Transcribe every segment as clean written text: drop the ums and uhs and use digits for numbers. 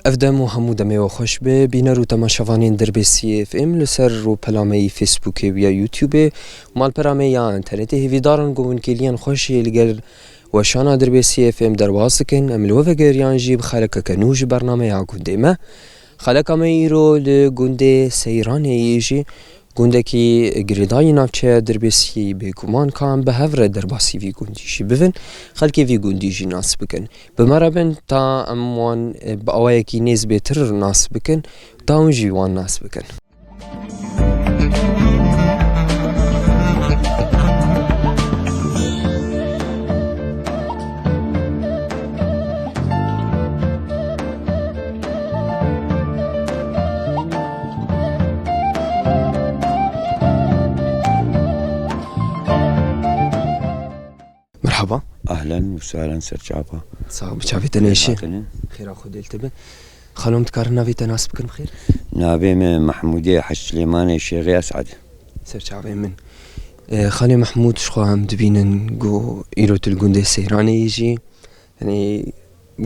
افدم و همو دمه و خوش به بینر و تماشاوانین در بسی اف ام لسر رو پلامه فیسبوک و یا یوتیوب مال پرامه یا انترنت هیویدارن گوون کلیان خوشی لگر و شانا در بسی اف ام در واسکن املو و گریان جیب خلق کنوج برنامه یا گنده ما خلق ما ایرو لگنده سیران ایجی گنده کی گریدای نافچه در بسی بگمان کام به هفره در باسی وی گندیشی بفن خلکی وی گندیشی ناس بکن بمرابن تا اموان با آوای کی نیز بهتر ناس بکن تا اون جیوان ناس بکن. مرحبا. اهلا وسهلا سرجابا. صاحب شافي تناشي. خير اخو دلتبه. خلوم تكار نافي تناسب بكن بخير. نافي محمودي حج سليماني شيخي اسعد. سرجابا من. خالي محمود شخو هم دبينن جو ايرو تلقوندي سيراني يجي يعني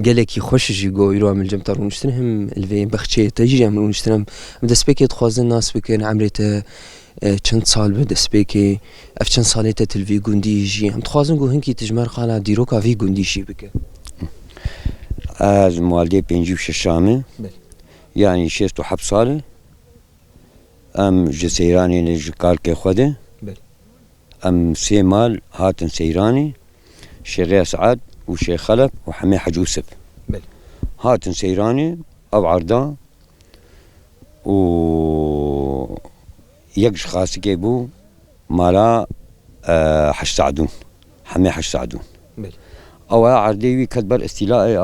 قالك خوش يجي جو ايرو عمل جمتر ونشتنهم الفي بخشي تجي عمل ونشتنهم بدس بيكي تخوازن ناس بكن عمرته چند سال به دست بکی اف چند سالی تلوی گندی جی هم تخوازن گو هنگی تجمر خاله دیرو کافی گندی شی بکه از موالدی 56 يعني شيست وحب صالة ام جسيراني نجكال كي خده ام سيمال هاتن سيراني شيخ سعد وشيخ خلف وحمي حج يوسف هاتن سيراني او عرضا و يقش خاصي كيبو مالا حج سعدون حمي حج سعدون او عرديوي كتبر استيلائي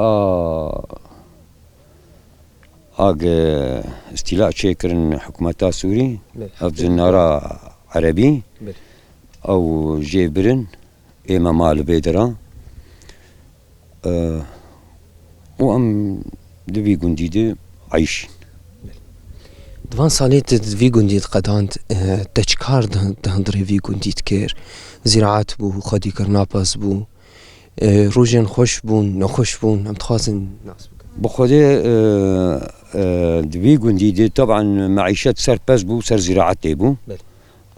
استيلاء شيكرن حكومتا سوري افزن نارا عربي او جيبرن ايما مال بيدرا وام دبي قنديد عايشين دوان ساليت في قنديد قداند تشكار دهندري في قنديد كير زراعات بو خدي كرناباس بو روجن خوش بون نخوش بون هم تخازن ناس بخده دبي قنديد طبعا معيشة سر بس بو سر زراعات بو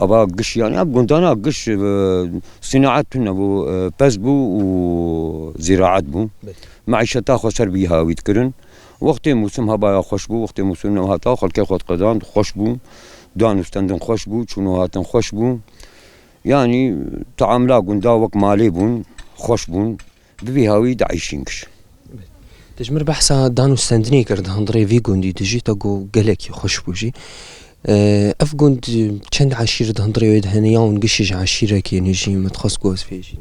ابا قش يعني اب قندانا قش صناعات بو بس بو وزراعات بو معيشة تاخو سر بيها ويتكرن وقت موسم هبا خوش بو وقت موسم هاتا خلق خود قدان خوش بو دان استندن خوش بو چونو هاتن خوش بو يعني تعاملا قندا وق مالي بون خوش بون ببيهاوي دعيشينكش تجمر بحثا دانو استندني كرد هندري في قندي تجي تاقو قلك خوش بوجي اف قند چند عشيرة هندري ويد هنيا ونقشج عشيرة كي نجي متخص قوز فيجي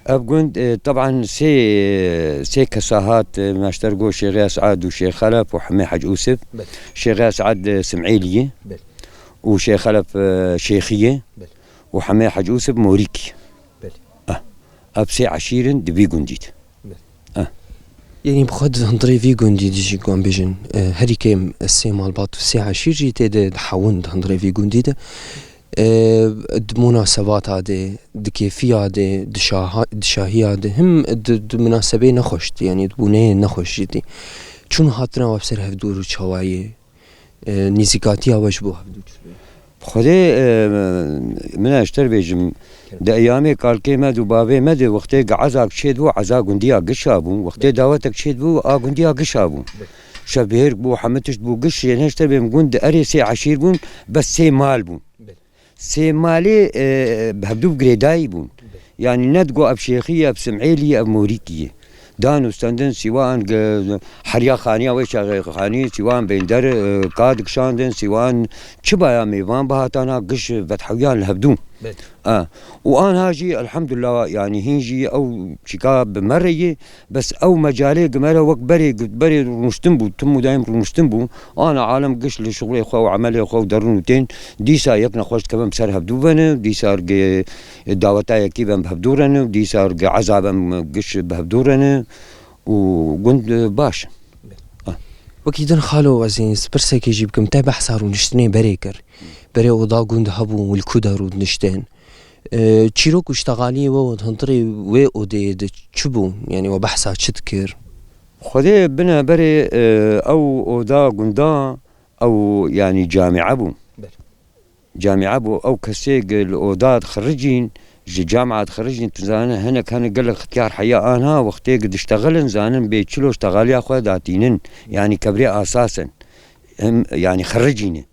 أبقند طبعا سي كساهات ماشترقو شيخ سعد وشيخ خلف وحمي حج يوسف شيخ سعد سمعيلية وشيخ خلف شيخية وحمي حج يوسف موريكي أبسي عشيرن دبي قنديد يعني بخد هندري في قنديد جي قوان بيجن هري كيم السي مالباط سي عشير جي تيد حاون هندري في قنديد مناسبات هذه دكيفية هذه دشاهي هذه هم مناسبة نخشت يعني دبونه نخش جدي چون هاتنا وابسر هفدور وشوايه نزيكاتي هواش بو هفدور خدي من اشتر بيجم دا ايامي قال كيما دو بابي مدي وقتي عزاك شيدو عزا قنديا قشابو وقتي دعوتك شيدو قنديا قشابو شبهير بو حمتش بو قش يعني اشتر بيم قند اري سي عشير بون بس سي مال بون سي مالي بهبدو بقريداي بون يعني ندقو اب شيخية اب سمعيلية اب موريكية دانو استندن سواء حريا خانية ويشا خانية سواء بيندر قادق شاندن سواء شبايا ميوان بهاتانا قش فتحويان الهبدون وأنا هاجي الحمد لله يعني هيجي أو شكاب مرية بس أو مجالي قمرة وقت بري رنشتنبو تمو دايم رنشتنبو أنا عالم قش لشغلي خو وعملي خو درنوتين ديسا يكنا خوشت كمان بسر هبدوبنا ديسا دعوتايا كيبان بهبدورنا ديسا عذابا قش بهبدورنا وقند باش وكيدن خالو وزين سبرسك يجيبكم تابع حصارو نشتني بريكر بري اوضا قند هبو والكودارو نشتين تشيروك واشتغالي و هنطري و اودي تشبو يعني وبحثا تشتكر خذي بنا بري او اودا قندا او يعني جامعه بو جامعه بو او كسيق الاوداد خريجين جي جامعه خريجين تزانا هنا كان قال لك اختيار حياه انا وقتي قد اشتغلن زانن بيتشلو اشتغال يا اخويا داتينن يعني كبري اساسا هم يعني خريجين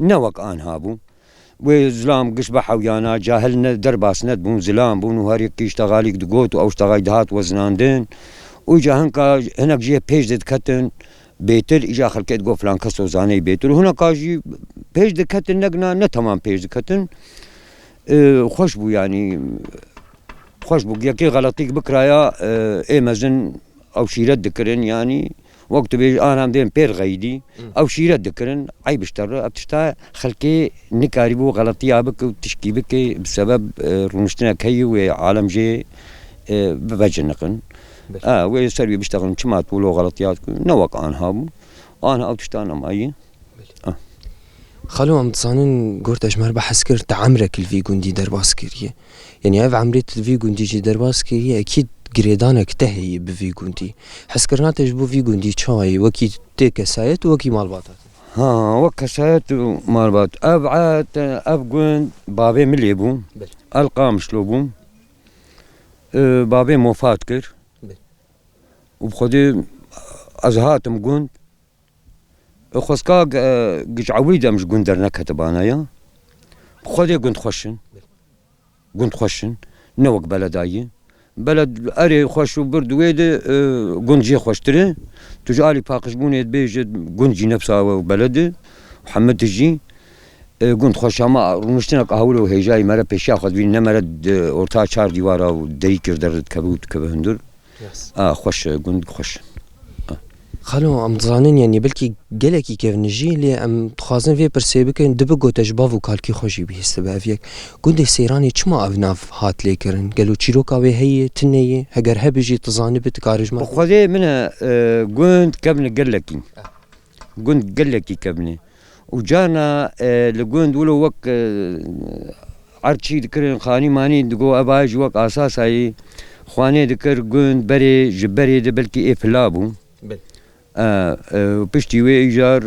نوك ان هابو وزلام قشبح ويانا جاهلنا درباس ندبون زلام بون وهاريك اشتغالي دقوت او اشتغال دهات وزناندين وجا هناك جي بيج دكتن بيتر اجا خلقت جو فلان كسو زاني بيتر هناك جي بيج دكتن نقنا نتمام بيج دكتن خوش بو يعني خوش بو ياكي غلطيك بكرايا اي مزن او شيرت دكرن يعني وقت بيج انا مدين بير غيدي او شيرت دكرن عيب اشتر ابتشتا خلقي نكاري بو غلطيا بك وتشكي بك بسبب رونشتنا كي وعالم جي ببجنقن ويسربي بيشتغل كما تقولوا غلطيات نوق انها انا او تشتانا معي خلو عم تصانن قرت اجمر بحس كرت عمرك الفي جوندي درباس كريه يعني اف عمريت الفي جوندي جي درباس كريه اكيد جريدانك تهي بفي جوندي حس كرناتش بو في جوندي شاي وكي تيك سايت وكي مالباطات وكسات مالبات ابعد ابقون بابي مليبو القام شلوبو بابي موفات كر وبخدي ازهاتم قند خسكا قجعويدا مش قندرنا كتبانا يا خدي قند خوشن نوك بلداي بلد اري خوش وبرد ويد قند جي خوشتري تجالي باقش بوني بيج قند جي نفسها وبلد محمد تجي قند خوش ما رمشتنا قهولو هيجاي مرة بيشا خد بين نمرد اورتا چار ديوارا ودريكر درد كبوت كبهندر خوش قند خوش خلو عم تظانن يعني بلكي قالكي كيف نجي لي ام تخازن في برسيبكن دبقو تجباف وكالكي خوشي بيست بافيك قند سيراني چما افناف هات ليكرن قالو تشيروكا وي هي تنيه هجر هبجي تظاني بتكارج ما خذي من قند كبن قالكي قند قالكي كبني وجانا لقند ولو وك عرشي ذكر خاني ماني دقو اباج وك اساس هاي خواني ذكر قند بري جبري دبلكي افلابو بشتي ويجار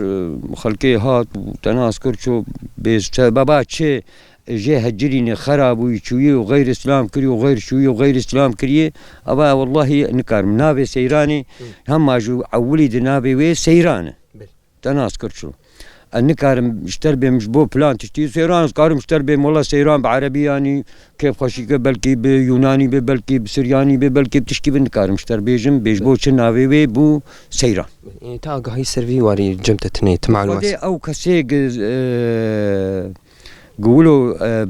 خلقي هات وتناس كرشو بس بابا تشي جي هجريني خراب ويشوي وغير اسلام كري وغير شوي وغير اسلام كري ابا والله نكار منابي سيراني هم اجو اولي دنابي وي سيرانه تناس كرشو النكار مشتر بي مش بو بلان تشتي سيران سكار مشتر بي والله سيران بعربي يعني كيف خشي بلكي بيوناني بلكي بسرياني بلكي بتشكي بالنكار مشتر بيجم بيجبو تشناوي وي بو سيران يعني تاقا هاي سيرفي واري جمتة تنيت معلومات او كسيق قولوا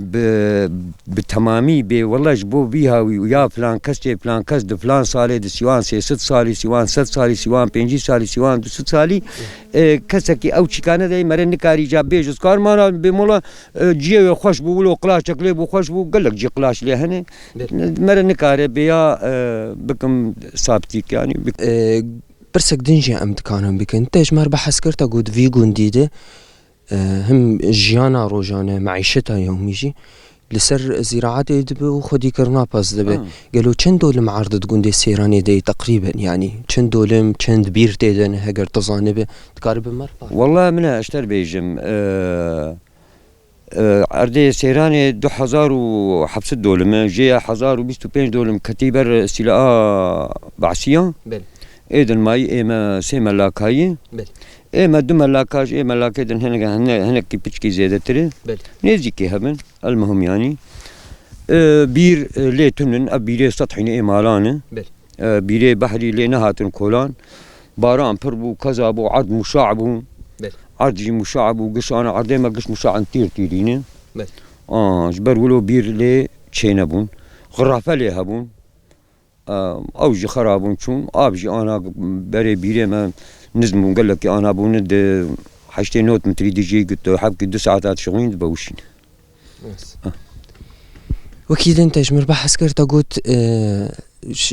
بالتمامي بي والله جبو بيها ويا فلان كستي فلان كست فلان صالي دي سيوان سي 6 صالي سيوان 7 صالي سيوان 5 صالي سيوان 6 صالي كسكي او شكانه دي مرن كاري جاب بيجس كار ما بمولا جي خوش بو ولو قلاش تقلي بو خوش بو قال لك جي قلاش لي هنا مرن كاري بيا بكم ثابتيك يعني برسك دنجي ام دكانم بكن تجمر بحس كرتا قود فيجون ديده هم جيانا روجانا معيشتها يوميجي لسر زراعات دبو خدي كرنا باس دبي قالوا چند دولم عرض تقول دي سيراني دي تقريبا يعني چند دولم چند بير تيدن هجر تظانبه تقارب مربع والله من اشتر بيجم عرضي سيراني 2000 دولم جي 1025 دولم كتيبر سلاء بعسيان ايدن ماي ايما سيما لاكاي ايما دم لاكاج ايما لاكيدن هنا كي بيتشكي زيادة تري نيزيكي هبن المهم يعني بير لي تنن ابيري سطحين ايمالانه بيري بحري لي نهاتن كولان باران بربو كذابو عرض مشاعبو عرض مشاعبو قش انا عرضي ما قش مشاع نطير تيريني جبر ولو بير لي تشينبون غرافه لي هبون اوجي خرابون شون ابجي انا بري بيري ما نزمون قال لك انا بوند حاجتي نوت متري دي جي قلت حبكي 2 ساعات شغلين بوشين وكيد انت جمر بحس كرتا قلت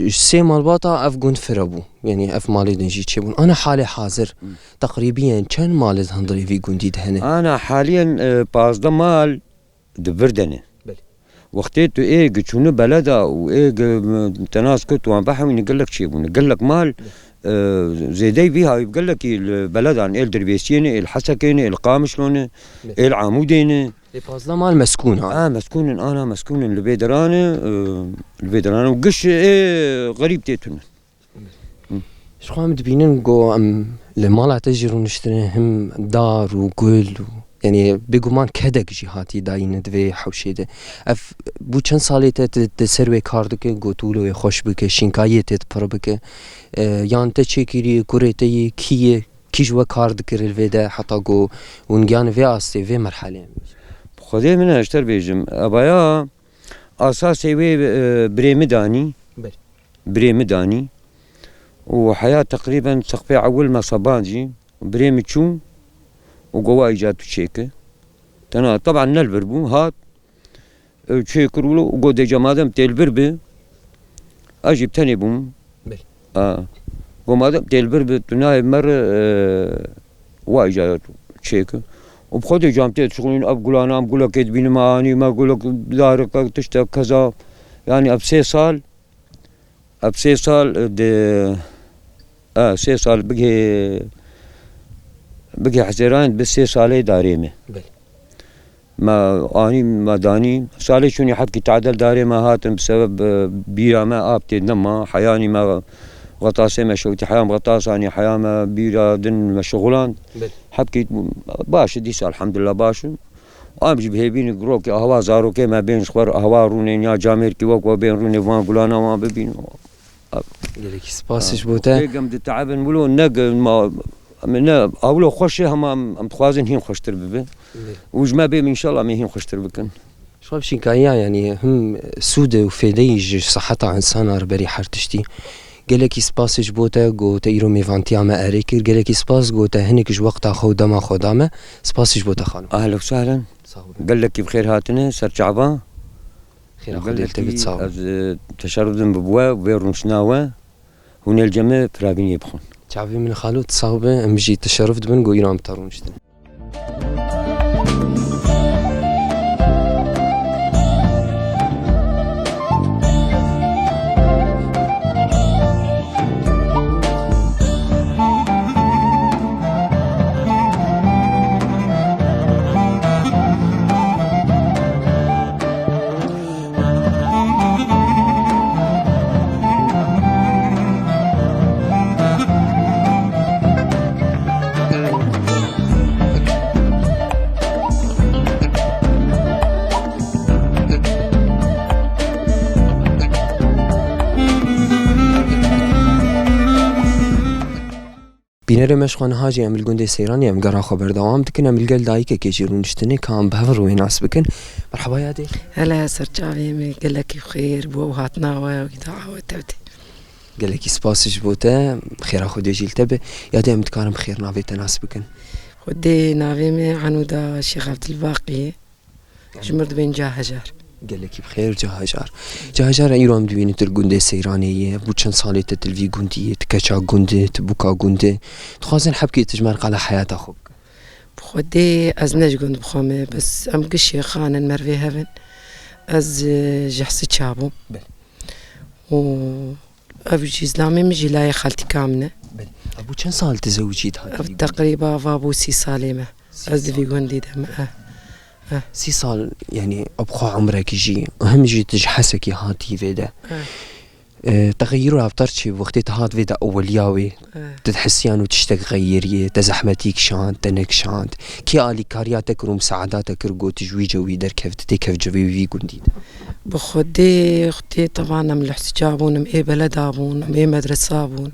سي مالباطا اف قند فربو يعني اف مالي دنجي تشيبون انا حالي حاضر تقريبا كان مالي هندري في قندي دهنه انا حاليا بازدا مال دبردنه وقتيتو ايه قتشونو بلدا وايه تناس كنت وان بحوين يقول لك شيء يقول لك مال زيدي بيها يقول لك البلد عن الدربيسيين الحسكين القامشلون العامودين لبازلا مال مسكون ها مسكون انا مسكون البيدرانه وقش ايه غريب تيتون شو خام تبينن جو ام المال تجرو نشتري هم دار وقل يعني بيقومان كدك جهاتي داين دوي حوشيده اف بو چند سالی تسروي کاردك گوتولو خوش بك شینکایت پر بك یان ته چیکری کوریته کی کیجو کاردك الودا حتى جو ونجان في استي في مرحله خدي من اشتر بيجم ابايا اساسي وي بريمداني بريمداني وحياة تقريبا سقفي اول ما صبانجي بريمتشو وقوا ايجاتو تشيكه تنا طبعا نلبربو هات تشيكرولو وقو دي جمادم تلبربي اجيب تاني بوم ومادم تلبربي تناي مر وايجاتو تشيكه وبخدي جامتي تشغلين اب انا ام اقول لك بين معاني ما اقول لك دارك تشتك كذا يعني اب 6 سال اب 6 سال دي 6 سال بقي حزيران بس 6 سالي داريمه ما اني ما داني سالي شوني حبكي تعدل داري ما هاتم بسبب بيرا ما ابتي نما حياني ما غطاسي ما شوتي حيام غطاساني حيام بيرا دن مشغولان حبكي باش ديس الحمد لله باش ام جيب هيبين قروك اهوا زاروكي ما بين شخبر اهوا روني يا جامير كي وك وبين روني فان قولانا ما ببين لك سباسش بوتا قام تعبن ولو نق ما من اولو خوش هم ام تخوازن هين خوشتر ببه وجما بي ان شاء الله ما هين خوشتر بكن شو بشينكايا يعني هم سودة وفيديج صحتها انسان ربري حرتشتي قالك سباسش بوتا جو تيرو ميفانتيا ما اريكر قالك سباس جو هنيك وقتها خودما خدامه سباسش بوتا خانم اهلا وسهلا قال لك بخير هاتنا سر شعبان خير اخو دلتي بتصاوب تشردن ببوا وبيرون شناوه هنا الجماعه فرابين يبخون شعبي من خالو تصاوبه امجي تشرفت بن جو يرام تارونشتن بینر مشخان هاجی امل گنده سیرانی ام گرا خبر دوام دکن امل گل دایی که جیرونشتنی کام بهور روی ناس بکن مرحبا یادی هلا سرچاوی می گلکی خیر بو هاتنا و دعوه تبدی گلکی سپاسش بوده خیر خود جیلته به یادی ام دکارم خیر ناوی تناس بکن خودی ناوی می عنودا شیخ عبدالباقی جمرد بین جاهجار گلکی بخیر جاهجار ایران دوینی تر گنده سیرانیه بو چند سالی تلوی گندیه تکچا گنده تبوکا گنده تخوازن حبکی تجمر قال حیات خوب خودي از نجگند بخوامه بس ام قشي خانن مروي هفن از جحسي تشابو و ابجي زلامي مجي لاي خالتي كامنه ابو چند سال تزوجيت هذه تقريبا فابو 6 ساليمه از في گندي دم 6 سال يعني ابخو عمرك يجي اهم جي تجحسك هاتي فيدا تغيروا أفطرتي وقت هاد فيدا أولياوي تتحسيان وتشتغ غيرية تزحمتيك شانت تنك شانت كي آلي كارياتك ومساعداتك رجو تجوي جوي در كيف تكيف جوي في جنديد بخدي أختي طبعا من الاحتجابون من إيه بلدابون من إيه مدرسابون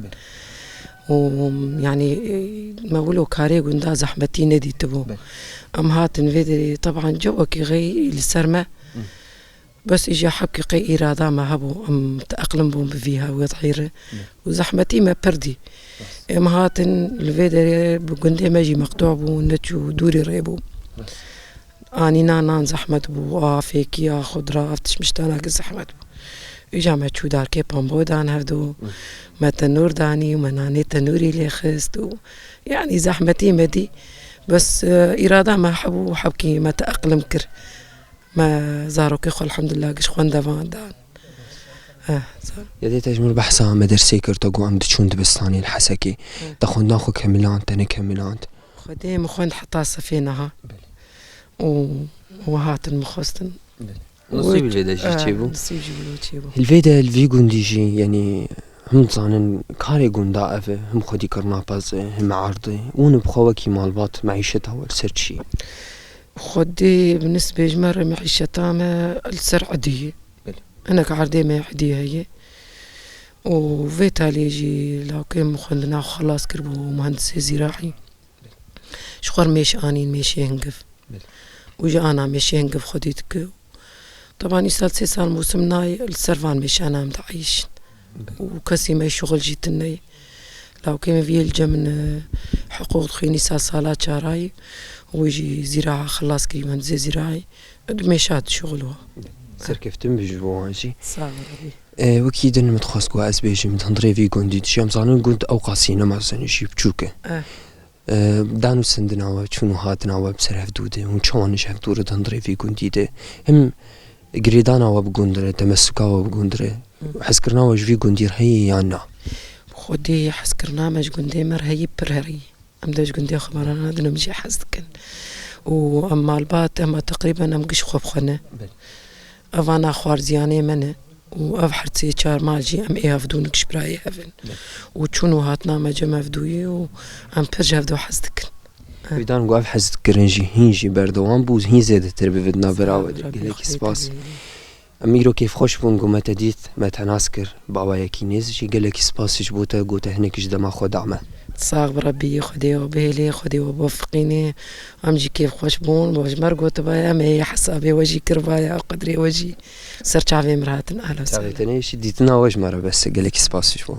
ويعني ما ولو كاري جندا زحمتي ندي تبو أم هاتن فيدري طبعا جوك غي للسرمة بس إجا حكي قي إرادة ما هبو أم تأقلم بهم فيها ويضحيره وزحمتي ما بردي أم هاتن الفيدر بقندي ما جي مقطوع بو نتشو دوري ريبو أني نان زحمة بو آفيك يا خضرة أفتش مشتاناك زحمة بو إجا ما تشو دار كي بامبو دان هفدو ما تنور داني وما ناني تنوري لي خست يعني زحمتي مدي بس إرادة ما حبو حبكي ما تأقلم كر ما زارو كيخو الحمد لله قش خوان دافان دان زار يدي تجمل بحثا مدرسة كرتاقو أم دتشون دبستاني الحسكي تاخون ناخو كملان تاني كملان خدي مخوان حتى السفينة وهات المخوستن نصيب الفيدا جي تشيبو نصيب جيبو تشيبو الفيدا الفيجون دي جي يعني هم زانن كاري قندا أفه هم خدي كرنا باز هم عرضي ونبخوا مالبات معيشتها والسرشي خدي بالنسبة جمر معيشتها ما السر عادية أنا كعردي ما عادية هي وفيتالي يجي لو كان مخلنا خلاص كربو مهندس زراعي شخور ميش آنين ميش ينقف وجا أنا ميش ينقف خديتك طبعا يسال 6 موسمنا السرفان ميش أنا متعيش وكسي ما شغل جيتني لو كان في الجمن حقوق خيني صالات شراي ويجي زراعة خلاص كي مهندس زراعي ميشات شغلها سركفتم بجوانجي صعب ربي وكيد إن متخصص قاس بيجي متهندري في جوندي تشام زانون قلت أو قاسينا ما زانيشي بتشوكه دانو سندنا وشونو هاتنا وبسرف دوده ونشوانش هفتورة تهندري في جوندي ده هم قريدانا وبجوندره تمسكا وبجوندره حسكرنا وش في جوندير هي يانا خدي حسكرنا مش جوندي مر هي برهري أم داش جوندي خبرنا دنا مجي حسكن وأما البات أما تقريبا أم قش خوب خنا أفانا خوارزياني منه وأفحرتي شار مالجي أم إيه أفدونك شبراي هفن وشونو هاتنا ما جمع أفدوي وأم برجع أفدو حسدكن ويدان قاف حزت كرنجي هينجي بردوان بوز هين زيادة تربي بدنا براود قلك سباس أميرو كيف خوش بون قومة تديث ما تناسكر بابا يكينيز جي قلك سباس جبوتا قوتا هناك جدما خود عمه صاغ بربي خدي وبهلي خدي وبوفقيني أمجي كيف خوش بون وجمر قوت بايا ما حسابي وجي كربايا قدري وجي صرت عافي مراتن أهلا وسهلا تعرفتني شديتنا وجمرة بس قلك سباس شو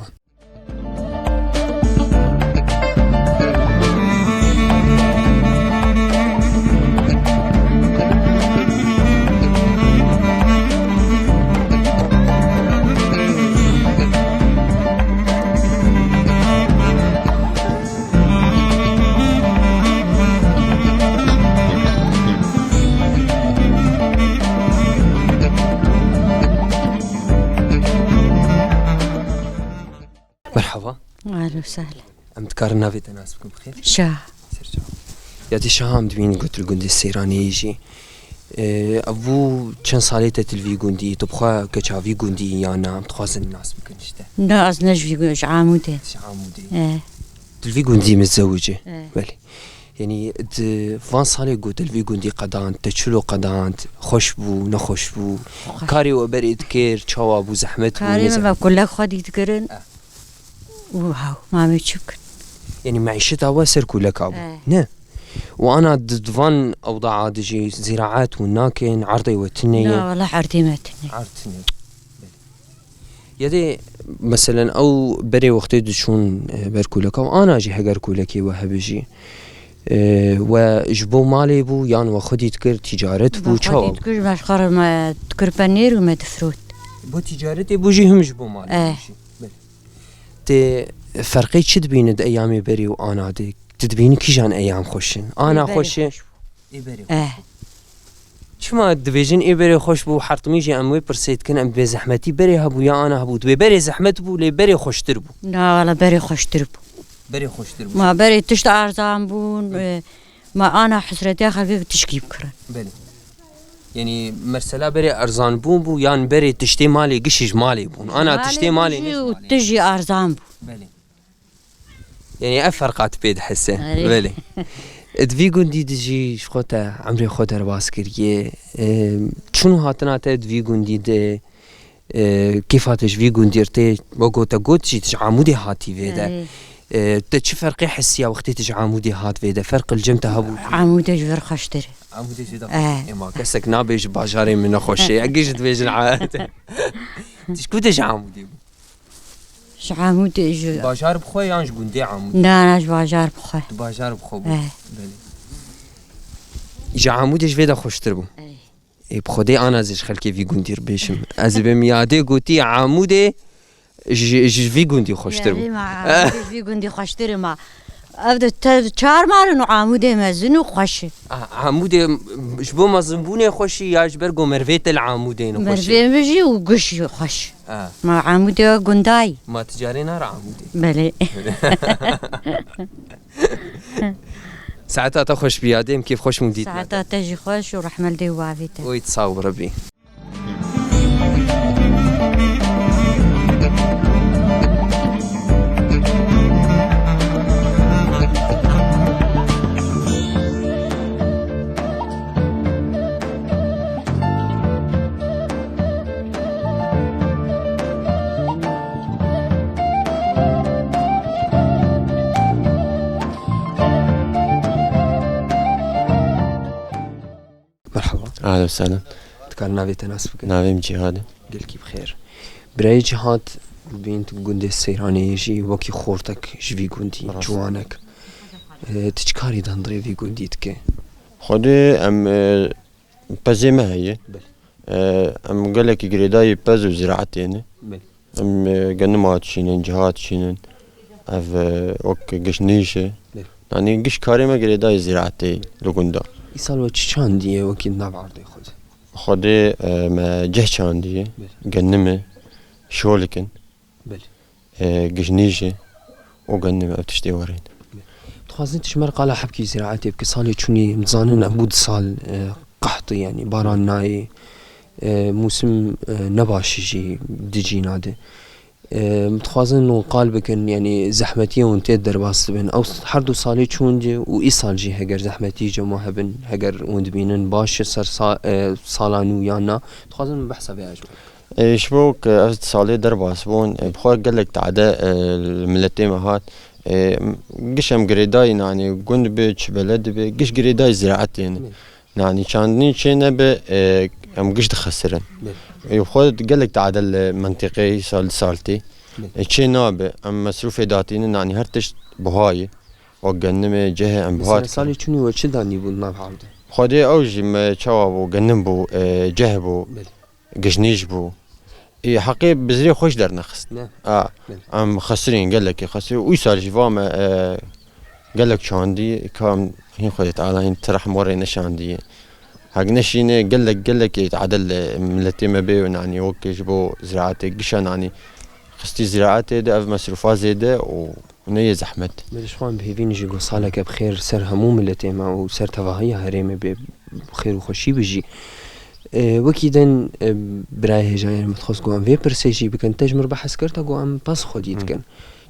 مرحبا أهلا وسهلا أم تكارنا في تناسبكم بخير؟ شاه ياتي شام دوين قلت الجندي السيراني يجي أبو كان صاليته تلفي جندي تبخا كشافي جندي يانا متخازن الناس بكنشته لا أزنج في عامودي عامودي تلفي جندي متزوجة بلي يعني فان صالي قلت تلفي جندي قدان تشلو قدان خوش بو نخوش بو كاري وبريد كير شوا بو زحمة كاري ما كلها خدي تقرن وهاو ما متشكن يعني معيشتها واسر كلك أبو نه وأنا ضد فان أوضاع دجي زراعات والناكن عرضي وتنية لا والله عرضي ما تنية عرضي يدي مثلا أو بري وقتي دشون بركولك أو أنا أجي حجر كولكي وهبجي وجبو مالي بو يعني وخدي تكر تجارت بو شو خدي تكر مشخر ما تكر بنير وما تفروت بو تجارتي بو جي هم جبو مالي ت فرقي شد بين أيامي بري وأنا ديك تدبيني كيجان أيام خوشين أنا خوشي إبري شو ما دبيجن إبري خوش بو حرطمي جي أموي برسيت كن أم بزحمتي بري هبو يا أنا هبو دبي بري زحمت بو لي بري خوش تربو لا ولا بري خوش تربو بري خوش تربو ما بري تشت أرزان بون ما أنا حسرتي خفيف تشكيب كرن بلي يعني مرسلا بري أرزان بون بو يعني بري تشتي مالي قشج مالي بون أنا تشتي مالي وتجي أرزان بو بلي يعني أفرقات بيد حسه بلي دفي قندي دجي شخوته عمري خوته رباس كريه شنو هاتنا دفي قندي ده كيف هاتش في قنديرتي بقول تقول تجي تجعمودي هاتي فيدا تشي فرقي حسيا وقتي تجعمودي هات فيدا فرق الجمتة هبو عمودي جبر خشتري عمودي جدا ما كسك نابيج باجاري من خوشي أجيش تبيج العاد تشكو تجعمودي عمودي باجار بخوي يانج قندي عمودي لا أنا باجار بخوي باجار بخو بلي جا عمودي جفيدا خوش تربو بخودي أنا زيش خلكي في قندير بيشم أزبم يادي قوتي عمودي في قندي خوش تربو في قندي خوش تربو ما أبدا چار مارن و عموده مزن و خوشه عموده جبو مزنبونه خوشی یا جبر گو مرویت العموده خوشی مرفي مجي وقش خوش ما عموده قنداي ما تجاری نار عموده بله ساعتها خوش بیادم كيف خوش مديت ساعتها تجي خوش ورحمة لدي وعافيته ويتصاوب ربي أهلا وسهلا تكار نافي تناسبك نافي جهاد قلكي بخير براي جهاد بنت قندي السيراني يجي وكي خورتك جوي قندي جوانك تشكاري دندري في قنديتك خودي أم بزي ما هي أم قال لك جريداي بز وزراعتين أم جنمات شينن جهات شينن أف وك جشنيشة يعني جش كاري ما جريداي زراعتي لقندا يسال وش كان دي وكيد نابعردي خودي ما جه كان دي جنمه شولكن جشنيشة وجنمه بتشتي ورين تخازن تشمر قال حبكي زراعتي بك صالي شوني مزانن أبود صال قحطي يعني باران ناي موسم نباشيجي دجي ناده متخازن وقال بكن يعني زحمتي وانت درباس بن او حردو صالي چونجي و اي صالجي هگر زحمتي جماعه بن هگر وند بينن باش سر صالانو يانا تخازن بحسب ياجو شبوك صالي درباس بون بخور قال لك تعدى الملتي مهات قشم جريداي يعني قند بيش بلد قش جريداي زراعتي يعني كان شينا ب ام قش تخسرن يخود قال لك تعدى المنطقي سالتي شي نابه ام مصروف داتين يعني هرتش بهاي وجنم جهه ام بهات صالي شنو وش داني بون ناب عرض خدي اوج ما تشاو جنم بو جهبو قشنيش بو اي حقي بزري خوش در نخست ام خسرين قال لك خسر ويسال جفام قال لك شاندي كام هين خدت على هين ترح موري نشاندي هاك نشينه قال لك يتعدل ملتي ما بي يعني وكي جبو زراعتي قشان يعني خستي زراعتي ده مصروفات زياده ونيه زحمت مش فاهم بهيفين يجي صالك بخير سر هموم ملتي ما وسر تفاهيه هريمه بخير وخشي بيجي وكيدن براي هجاي متخص قوام في برسيجي بكن تجمر بحث كرتا قوام بس خديت كن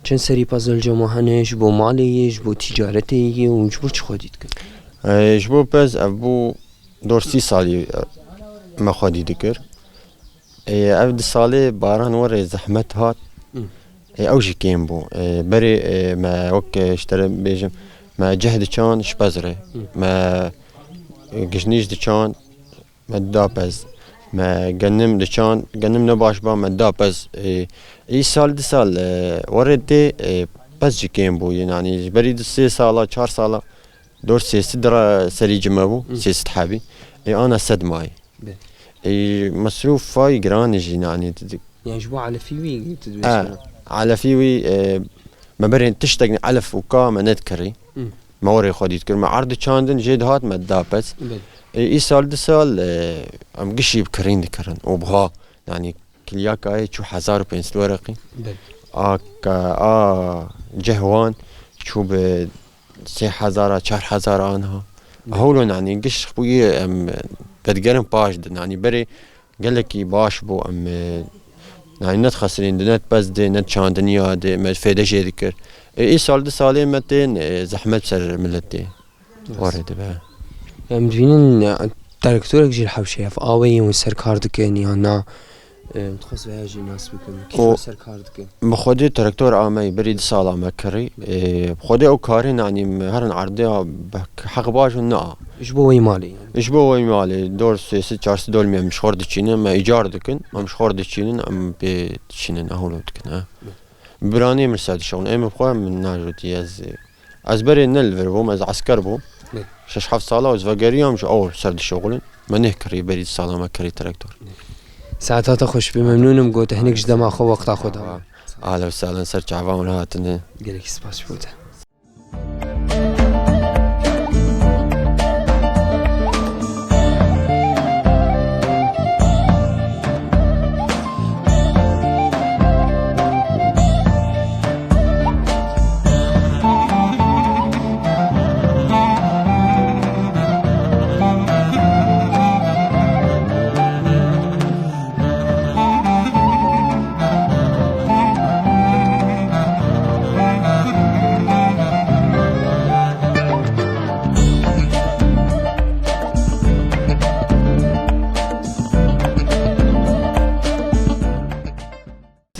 چن سري بازل جماهنش بو ماليش بو تجارتي وجبو چ خديت كن جبو بس ابو دورسي سالي ما خدي ذكر عبد الصالي باران وري زحمت هات اوجي كيم بو بري ما وك اشترى بيجم ما جهد كان شبزري ما قشنيش كان ما دابز ما جنم كان جنم نباش با ما دابز اي سال دي سال وردي بس جي كيم بو يعني بري 3 سالا 4 سالا دور سيست درا سري جمابو سيست حابي انا سد ماي اي مصروف فاي جرانج يعني جبو على فيوي على فيوي ما برين تشتغل علف وكا ما نذكري ما وري خدي تذكر ما عرض كاندن جيد هات ما دابس اي سال دسال ام قشي بكرين ذكرن وبها يعني كلياك اي شو 1500 ورقي جهوان شو ب 3000 4000 انها هولون يعني قش خوي بدقرن باش يعني بري قال لك باش بو ام يعني نت خسرين نت بس دي نت شاندنيا دي ما فايده شي ذكر اي سال دي سالين متين زحمت سر ملتي ورد بها مدينين تركتورك جي الحوشيه في اوي وسر كاردك يعني انا متخصص بهاجي ناس بكم كيف سر كاردك بخودي تركتور امي بريد سالا مكري بخودي او كارين يعني هرن عرضي حق باش نا اجبو وي مالي اجبو وي مالي دور 6 دول مش خورد تشينن ما ايجار دكن ما مش خورد تشينن ام بتشينن اهول دكن براني مرساد شغل ام بخو من ناجوتي از بري نل فربو از عسكر بو شش حف صاله وزفقريهم شو اول سرد الشغل ما نهكري بريد صاله ما كري تراكتور ساعتها تخش بممنونم قلت هنيك جدما اخو وقت اخذها اهلا وسهلا سرت عفان هاتني قال لك سباس فوته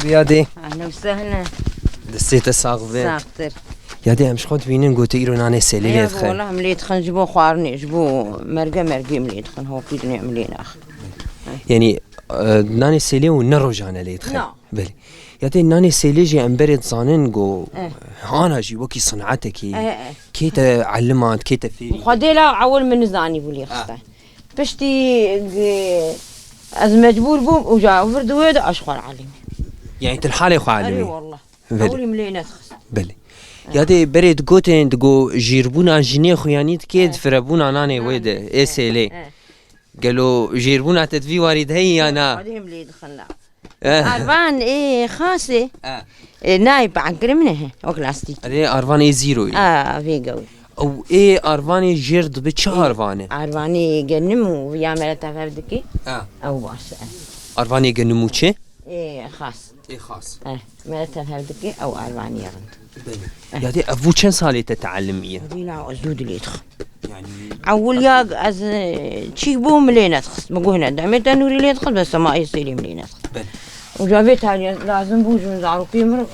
بيادي اهلا وسهلا. دستيت الصاغبة ساختر يادي امش خود بينن قوت ايرو ناني سيلي يا يدخل والله مليت خن جبو خوارني جبو مرقه مليت خن هو في دنيا ملينا اخ. يعني ناني سيلي ونرو جانا اللي يدخل نعم. بلي يادي ناني سيلي جي امبرد زانن قو هانا جي وكي صنعتك كي تعلمات كي تفيري خديلا عول من زاني بولي خسته بشتي از مجبور بوم وجا وفردويد اشخر عليهم. يعني تلحالي خو اي علمي والله بلي. اولي ملينا خس. بلي يادي بريد قوتين تقو جيربونا جيني خويانيت كيد فربونا ناني ويد اي سيلي قالوا جيربونا تدفي وارد هي انا بعدين ملي دخلنا عرفان ايه خاصه نايب عن كرمنه وكلاستيك ادي ارفاني زيرو في قوي او اي ارفاني جيرد بتشا ارفاني عرفاني جنمو ويعمل تفردكي او باش ارفاني قنموتشي ايه خاص اي خاص ما تفردكي او عرفاني يغنت يادي افو كم صالي تتعلميه بيلا ازود اللي يدخل يعني اول ياق از تشيبو ملينا تخص مقول هنا دعمت نوري اللي يدخل بس ما يصير ملينا تخص وجابتها لازم بوج نزعرو قيمر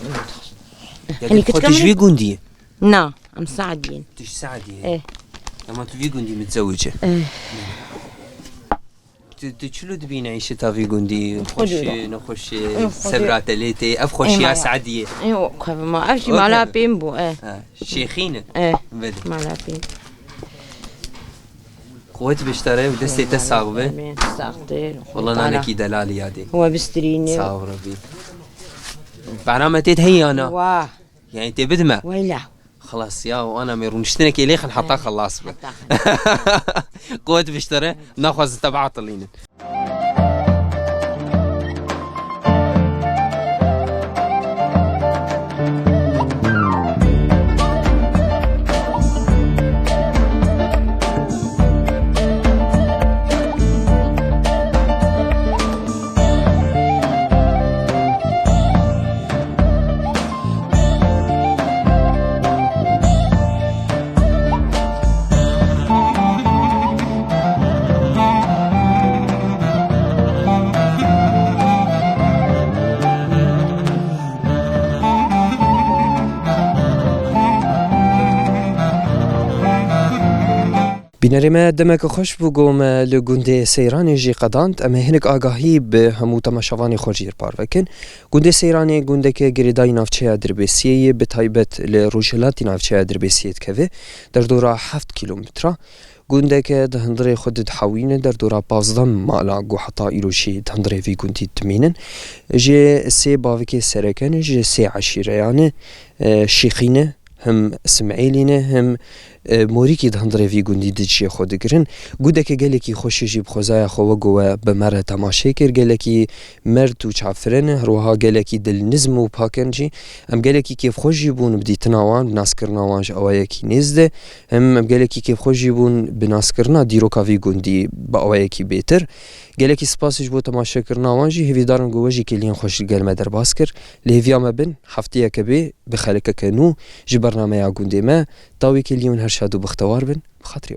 يعني تجي قندي نعم مساعدين تش سعدي ايه لما تجي قندي متزوجه ايه تشلو تبين عيشتها في قندي نخش خدي. سبرات ليتي افخش يا سعديه ايوه ما افشي ما لا بيمبو ايه شيخينه ايه بلي ما لا بيمبو قوت بشتري ودستي تساغبه ساختير والله انا كي دلالي هادي هو بستريني صاور بي برنامج هي انا واه يعني انت بدمه ويلا خلاص يا وانا ميرون نشترك اليه نحطها خلاص قوت بشتري ناخذ تبع طلين بینەرێمە دەمەکە خۆش بوو گۆمە لە گوندێ سەیرانێژی قەدانت ئەمە هێنک ئاگاهی بە هەموو تەماشەوانی خۆشگیر پارڤەکن گوندێ سەیرانێ گوندێکە گرێدای ناوچەیە دربێسیەیە بە تایبەت لە ڕۆژهەلاتی ناوچەیە دربێسیەت کەوێ دەردۆرا 7 کیلومترە گوندێکە دەهندڕێ خۆ دحاوینە دەردۆرا 15 مالا گو حتا ئیرۆشی دەهندڕێوی گوندی تمینن ژێ سێ باوکێ سەرەکەنە ژێ سێ عەشیرەیانە شیخینە هم اسماعیلینه هم موریکی دهندروی گوندی دچی خود گرن گوده که گله کی خوشی جیب خوزای خو گوه به مره تماشا کر گله کی مرد و چافرن روها گله کی دل نظم و پاکنجی ام گله کی کیف خوشی بون بدی تناوان بناسکرناوانج اوای کی نزده هم گله کی کیف خوشی بون بناسکرنا دیرو کاوی گوندی با اوای کی بهتر گله کی سپاسش بو تماشا کرناوانجی هویدارن گوجی کلین خوش گلمه در باسکر لهویا مبن هفته کبه بخلک کنو جبرنامه یا گوندی ما تاوی کلیون هر شادو بختوار بن بخاطری